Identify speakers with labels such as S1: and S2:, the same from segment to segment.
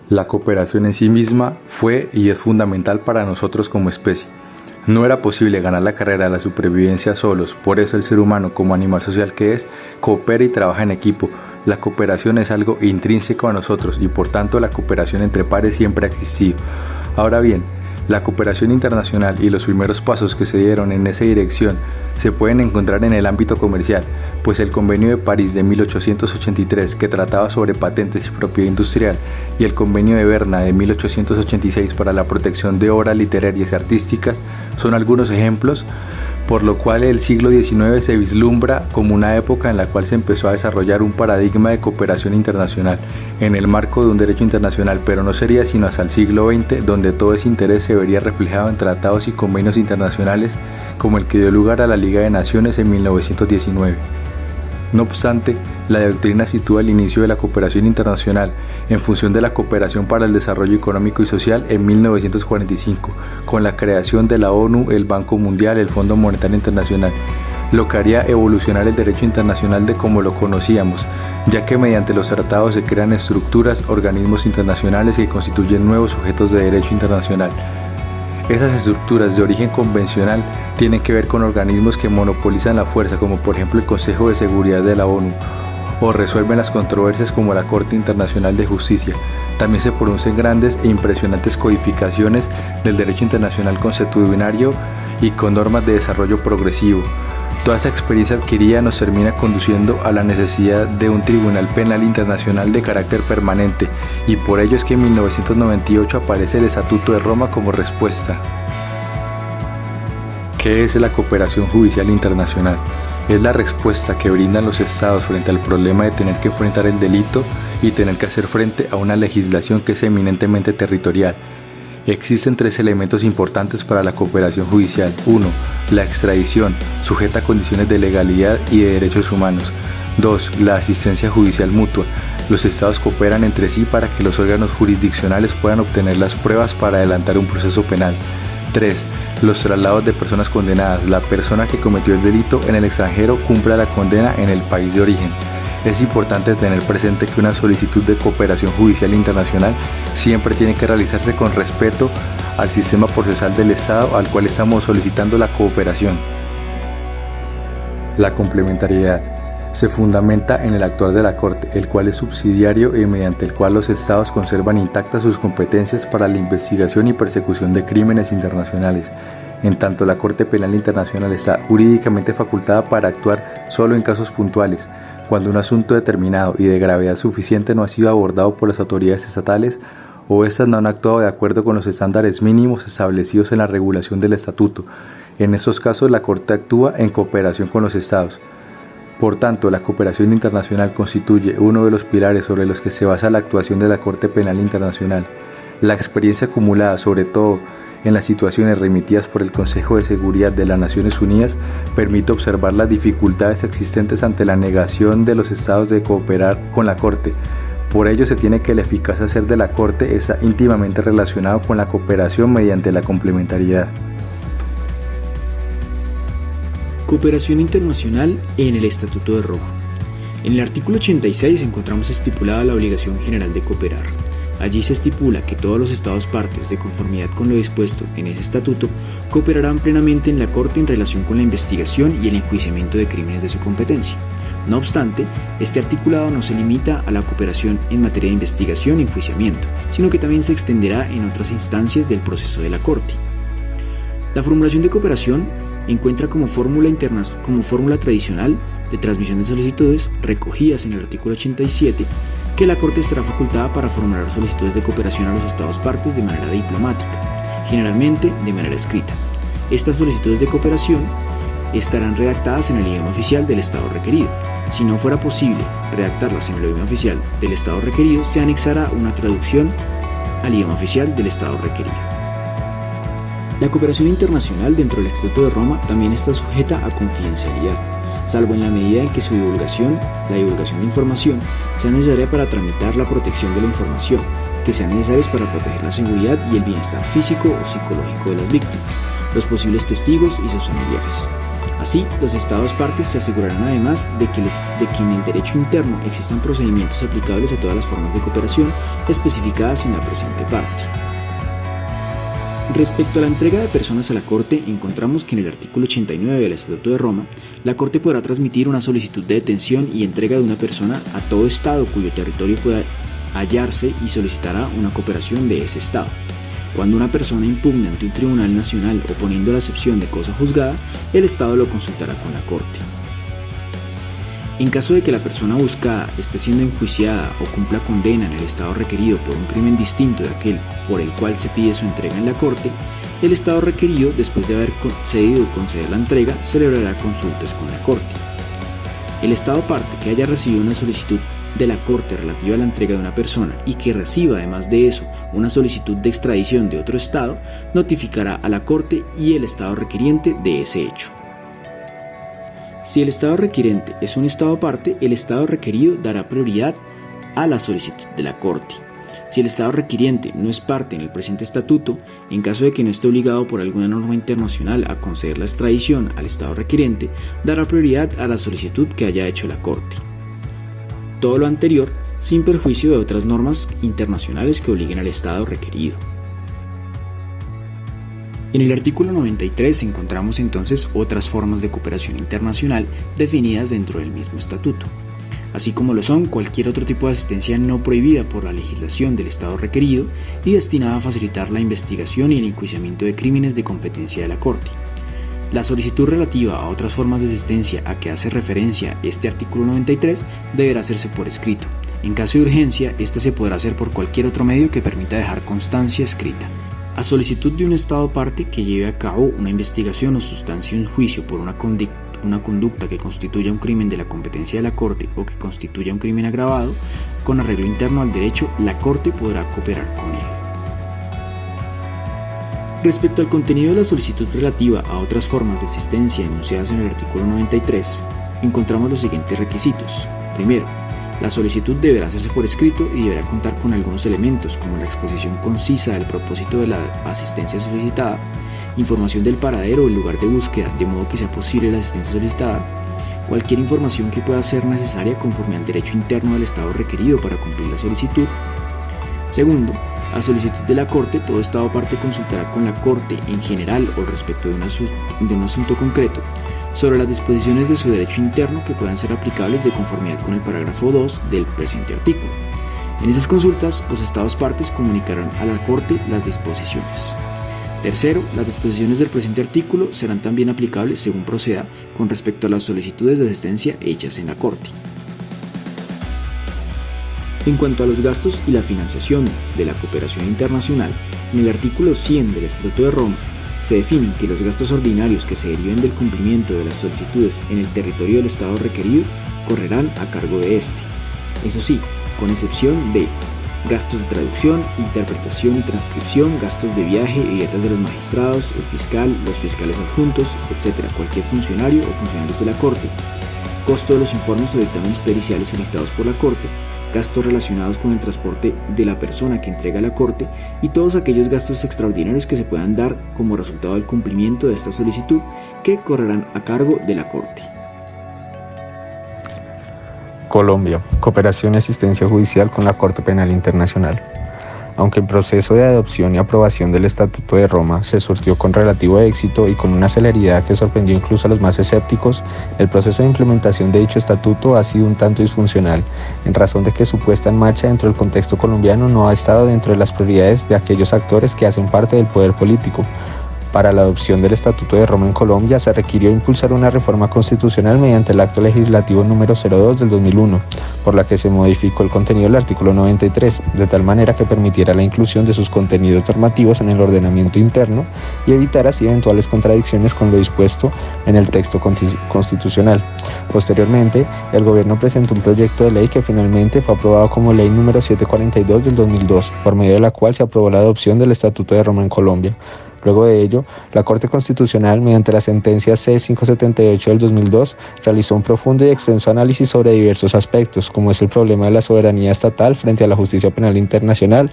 S1: La cooperación en sí misma fue y es fundamental para nosotros como especie. No era posible ganar la carrera de la supervivencia solos, por eso el ser humano, como animal social que es, coopera y trabaja en equipo. La cooperación es algo intrínseco a nosotros y por tanto la cooperación entre pares siempre ha existido. Ahora bien, la cooperación internacional y los primeros pasos que se dieron en esa dirección se pueden encontrar en el ámbito comercial, pues el Convenio de París de 1883, que trataba sobre patentes y propiedad industrial, y el Convenio de Berna de 1886 para la protección de obras literarias y artísticas son algunos ejemplos, por lo cual el siglo XIX se vislumbra como una época en la cual se empezó a desarrollar un paradigma de cooperación internacional en el marco de un derecho internacional, pero no sería sino hasta el siglo XX donde todo ese interés se vería reflejado en tratados y convenios internacionales como el que dio lugar a la Liga de Naciones en 1919. No obstante, la doctrina sitúa el inicio de la cooperación internacional en función de la cooperación para el desarrollo económico y social en 1945, con la creación de la ONU, el Banco Mundial, el Fondo Monetario Internacional, lo que haría evolucionar el derecho internacional de como lo conocíamos, ya que mediante los tratados se crean estructuras, organismos internacionales que constituyen nuevos sujetos de derecho internacional. Esas estructuras de origen convencional tienen que ver con organismos que monopolizan la fuerza, como por ejemplo el Consejo de Seguridad de la ONU, o resuelven las controversias como la Corte Internacional de Justicia. También se producen grandes e impresionantes codificaciones del derecho internacional consuetudinario y con normas de desarrollo progresivo. Toda esa experiencia adquirida nos termina conduciendo a la necesidad de un Tribunal Penal Internacional de carácter permanente, y por ello es que en 1998 aparece el Estatuto de Roma como respuesta. ¿Qué es la cooperación judicial internacional? Es la respuesta que brindan los estados frente al problema de tener que enfrentar el delito y tener que hacer frente a una legislación que es eminentemente territorial. Existen tres elementos importantes para la cooperación judicial. 1. La extradición, sujeta a condiciones de legalidad y de derechos humanos. 2. La asistencia judicial mutua. Los estados cooperan entre sí para que los órganos jurisdiccionales puedan obtener las pruebas para adelantar un proceso penal. 3. Los traslados de personas condenadas. La persona que cometió el delito en el extranjero cumpla la condena en el país de origen. Es importante tener presente que una solicitud de cooperación judicial internacional siempre tiene que realizarse con respeto al sistema procesal del Estado al cual estamos solicitando la cooperación. La complementariedad se fundamenta en el actuar de la Corte, el cual es subsidiario y mediante el cual los Estados conservan intactas sus competencias para la investigación y persecución de crímenes internacionales. En tanto, la Corte Penal Internacional está jurídicamente facultada para actuar solo en casos puntuales, cuando un asunto determinado y de gravedad suficiente no ha sido abordado por las autoridades estatales o éstas no han actuado de acuerdo con los estándares mínimos establecidos en la regulación del estatuto. En estos casos, la Corte actúa en cooperación con los Estados. Por tanto, la cooperación internacional constituye uno de los pilares sobre los que se basa la actuación de la Corte Penal Internacional. La experiencia acumulada, sobre todo en las situaciones remitidas por el Consejo de Seguridad de las Naciones Unidas, permite observar las dificultades existentes ante la negación de los Estados de cooperar con la Corte. Por ello se tiene que la eficacia hacer de la Corte está íntimamente relacionado con la cooperación mediante la complementariedad.
S2: Cooperación internacional en el Estatuto de Roma. En el artículo 86 encontramos estipulada la obligación general de cooperar. Allí se estipula que todos los Estados partes, de conformidad con lo dispuesto en ese estatuto, cooperarán plenamente en la Corte en relación con la investigación y el enjuiciamiento de crímenes de su competencia. No obstante, este articulado no se limita a la cooperación en materia de investigación y enjuiciamiento, sino que también se extenderá en otras instancias del proceso de la Corte. La formulación de cooperación encuentra como fórmula tradicional de transmisión de solicitudes recogidas en el artículo 87 que la Corte estará facultada para formular solicitudes de cooperación a los Estados partes de manera diplomática, generalmente de manera escrita. Estas solicitudes de cooperación estarán redactadas en el idioma oficial del Estado requerido. Si no fuera posible redactarlas en el idioma oficial del Estado requerido, se anexará una traducción al idioma oficial del Estado requerido. La cooperación internacional dentro del Estatuto de Roma también está sujeta a confidencialidad, salvo en la medida en que la divulgación de información sea necesaria para tramitar la protección de la información, que sean necesarias para proteger la seguridad y el bienestar físico o psicológico de las víctimas, los posibles testigos y sus familiares. Así, los Estados partes se asegurarán además de que en el derecho interno existan procedimientos aplicables a todas las formas de cooperación especificadas en la presente parte. Respecto a la entrega de personas a la Corte, encontramos que en el artículo 89 del Estatuto de Roma, la Corte podrá transmitir una solicitud de detención y entrega de una persona a todo Estado cuyo territorio pueda hallarse y solicitará una cooperación de ese Estado. Cuando una persona impugne ante un tribunal nacional oponiendo la acepción de cosa juzgada, el Estado lo consultará con la Corte. En caso de que la persona buscada esté siendo enjuiciada o cumpla condena en el Estado requerido por un crimen distinto de aquel por el cual se pide su entrega en la Corte, el Estado requerido, después de haber cedido o conceder la entrega, celebrará consultas con la Corte. El Estado parte que haya recibido una solicitud de la Corte relativa a la entrega de una persona y que reciba además de eso una solicitud de extradición de otro Estado, notificará a la Corte y el Estado requiriente de ese hecho. Si el Estado requiriente es un Estado parte, el Estado requerido dará prioridad a la solicitud de la Corte. Si el Estado requiriente no es parte en el presente estatuto, en caso de que no esté obligado por alguna norma internacional a conceder la extradición al Estado requiriente, dará prioridad a la solicitud que haya hecho la Corte. Todo lo anterior sin perjuicio de otras normas internacionales que obliguen al Estado requerido. En el artículo 93 encontramos entonces otras formas de cooperación internacional definidas dentro del mismo estatuto, así como lo son cualquier otro tipo de asistencia no prohibida por la legislación del Estado requerido y destinada a facilitar la investigación y el enjuiciamiento de crímenes de competencia de la Corte. La solicitud relativa a otras formas de asistencia a que hace referencia este artículo 93 deberá hacerse por escrito. En caso de urgencia, esta se podrá hacer por cualquier otro medio que permita dejar constancia escrita. A solicitud de un Estado parte que lleve a cabo una investigación o sustancie un juicio por una conducta que constituya un crimen de la competencia de la Corte o que constituya un crimen agravado, con arreglo interno al derecho, la Corte podrá cooperar con él. Respecto al contenido de la solicitud relativa a otras formas de asistencia enunciadas en el artículo 93, encontramos los siguientes requisitos. Primero, la solicitud deberá hacerse por escrito y deberá contar con algunos elementos como la exposición concisa del propósito de la asistencia solicitada, información del paradero o el lugar de búsqueda, de modo que sea posible la asistencia solicitada, cualquier información que pueda ser necesaria conforme al derecho interno del Estado requerido para cumplir la solicitud. Segundo, a solicitud de la Corte, todo Estado parte consultará con la Corte en general o respecto de un asunto concreto sobre las disposiciones de su derecho interno que puedan ser aplicables de conformidad con el parágrafo 2 del presente artículo. En esas consultas, los Estados partes comunicarán a la Corte las disposiciones. Tercero, las disposiciones del presente artículo serán también aplicables según proceda con respecto a las solicitudes de asistencia hechas en la Corte. En cuanto a los gastos y la financiación de la cooperación internacional, en el artículo 100 del Estatuto de Roma, se definen que los gastos ordinarios que se deriven del cumplimiento de las solicitudes en el territorio del Estado requerido correrán a cargo de éste. Eso sí, con excepción de gastos de traducción, interpretación y transcripción, gastos de viaje y dietas de los magistrados, el fiscal, los fiscales adjuntos, etc., cualquier funcionario o funcionarios de la Corte, costo de los informes o dictámenes periciales solicitados por la Corte, gastos relacionados con el transporte de la persona que entrega a la Corte y todos aquellos gastos extraordinarios que se puedan dar como resultado del cumplimiento de esta solicitud que correrán a cargo de la Corte.
S3: Colombia, cooperación y asistencia judicial con la Corte Penal Internacional. Aunque el proceso de adopción y aprobación del Estatuto de Roma se surtió con relativo éxito y con una celeridad que sorprendió incluso a los más escépticos, el proceso de implementación de dicho estatuto ha sido un tanto disfuncional, en razón de que su puesta en marcha dentro del contexto colombiano no ha estado dentro de las prioridades de aquellos actores que hacen parte del poder político. Para la adopción del Estatuto de Roma en Colombia se requirió impulsar una reforma constitucional mediante el Acto Legislativo número 02 del 2001, por la que se modificó el contenido del artículo 93, de tal manera que permitiera la inclusión de sus contenidos normativos en el ordenamiento interno y evitar así eventuales contradicciones con lo dispuesto en el texto constitucional. Posteriormente, el gobierno presentó un proyecto de ley que finalmente fue aprobado como Ley número 742 del 2002, por medio de la cual se aprobó la adopción del Estatuto de Roma en Colombia. Luego de ello, la Corte Constitucional, mediante la sentencia C-578 del 2002, realizó un profundo y extenso análisis sobre diversos aspectos, como es el problema de la soberanía estatal frente a la justicia penal internacional,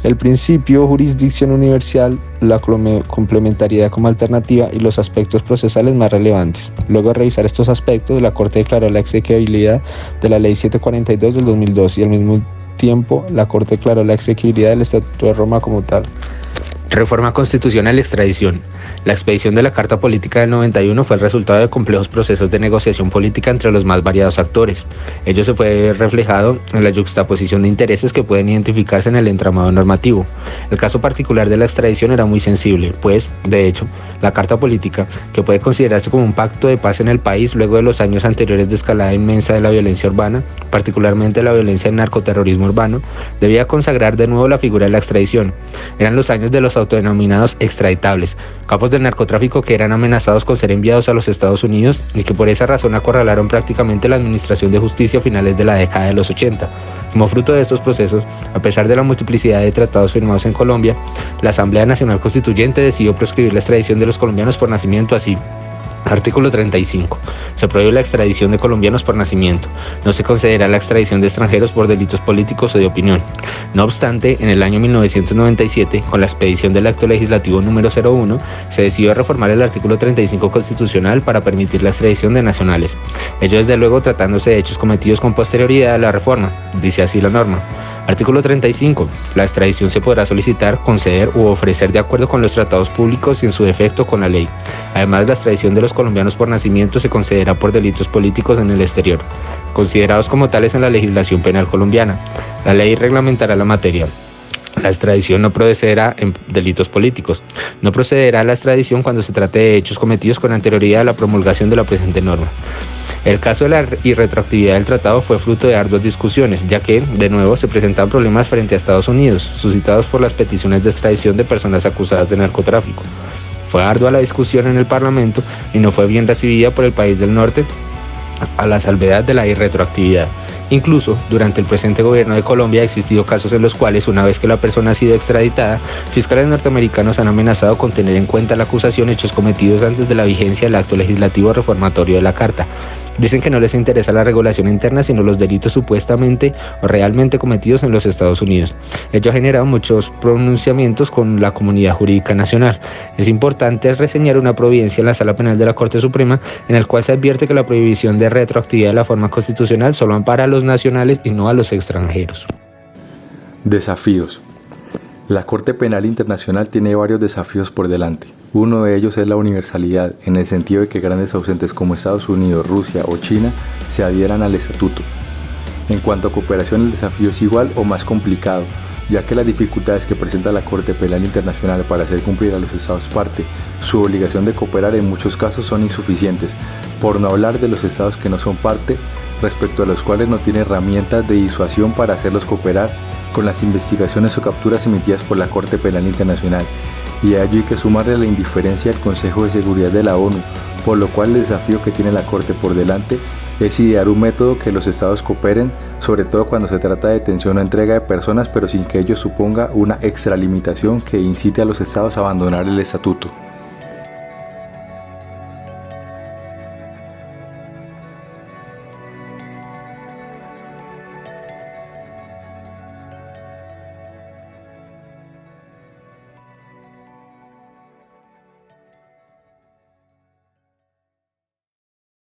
S3: el principio jurisdicción universal, la complementariedad como alternativa y los aspectos procesales más relevantes. Luego de revisar estos aspectos, la Corte declaró la exequibilidad de la Ley 742 del 2002 y al mismo tiempo la Corte declaró la exequibilidad del Estatuto de Roma como tal. Reforma constitucional y extradición. La expedición de la Carta Política del 91 fue el resultado de complejos procesos de negociación política entre los más variados actores. Ello se fue reflejado en la yuxtaposición de intereses que pueden identificarse en el entramado normativo. El caso particular de la extradición era muy sensible, pues, de hecho, la Carta Política, que puede considerarse como un pacto de paz en el país luego de los años anteriores de escalada inmensa de la violencia urbana, particularmente la violencia del narcoterrorismo urbano, debía consagrar de nuevo la figura de la extradición. Eran los años de los autodenominados extraditables, capos del narcotráfico que eran amenazados con ser enviados a los Estados Unidos y que por esa razón acorralaron prácticamente la administración de justicia a finales de la década de los 80. Como fruto de estos procesos, a pesar de la multiplicidad de tratados firmados en Colombia, la Asamblea Nacional Constituyente decidió proscribir la extradición de los colombianos por nacimiento así. Artículo 35. Se prohíbe la extradición de colombianos por nacimiento. No se concederá la extradición de extranjeros por delitos políticos o de opinión. No obstante, en el año 1997, con la expedición del Acto Legislativo número 01, se decidió reformar el artículo 35 constitucional para permitir la extradición de nacionales. Ello desde luego tratándose de hechos cometidos con posterioridad a la reforma, dice así la norma. Artículo 35. La extradición se podrá solicitar, conceder u ofrecer de acuerdo con los tratados públicos y en su defecto con la ley. Además, la extradición de los colombianos por nacimiento se concederá por delitos políticos en el exterior, considerados como tales en la legislación penal colombiana. La ley reglamentará la materia. La extradición no procederá en delitos políticos. No procederá la extradición cuando se trate de hechos cometidos con anterioridad a la promulgación de la presente norma. El caso de la irretroactividad del tratado fue fruto de arduas discusiones, ya que, de nuevo, se presentaban problemas frente a Estados Unidos, suscitados por las peticiones de extradición de personas acusadas de narcotráfico. Fue ardua la discusión en el Parlamento y no fue bien recibida por el país del norte a la salvedad de la irretroactividad. Incluso, durante el presente gobierno de Colombia ha existido casos en los cuales, una vez que la persona ha sido extraditada, fiscales norteamericanos han amenazado con tener en cuenta la acusación hechos cometidos antes de la vigencia del acto legislativo reformatorio de la Carta. Dicen que no les interesa la regulación interna, sino los delitos supuestamente o realmente cometidos en los Estados Unidos. Ello ha generado muchos pronunciamientos con la comunidad jurídica nacional. Es importante reseñar una providencia en la Sala Penal de la Corte Suprema, en el cual se advierte que la prohibición de retroactividad de la forma constitucional solo ampara a los nacionales y no a los extranjeros.
S1: Desafíos. La Corte Penal Internacional tiene varios desafíos por delante. Uno de ellos es la universalidad, en el sentido de que grandes ausentes como Estados Unidos, Rusia o China se adhieran al estatuto. En cuanto a cooperación, el desafío es igual o más complicado, ya que las dificultades que presenta la Corte Penal Internacional para hacer cumplir a los Estados parte su obligación de cooperar en muchos casos son insuficientes, por no hablar de los Estados que no son parte, respecto a los cuales no tiene herramientas de disuasión para hacerlos cooperar con las investigaciones o capturas emitidas por la Corte Penal Internacional. Y a ello hay que sumarle la indiferencia del Consejo de Seguridad de la ONU, por lo cual el desafío que tiene la Corte por delante es idear un método que los estados cooperen, sobre todo cuando se trata de detención o entrega de personas, pero sin que ello suponga una extralimitación que incite a los estados a abandonar el estatuto.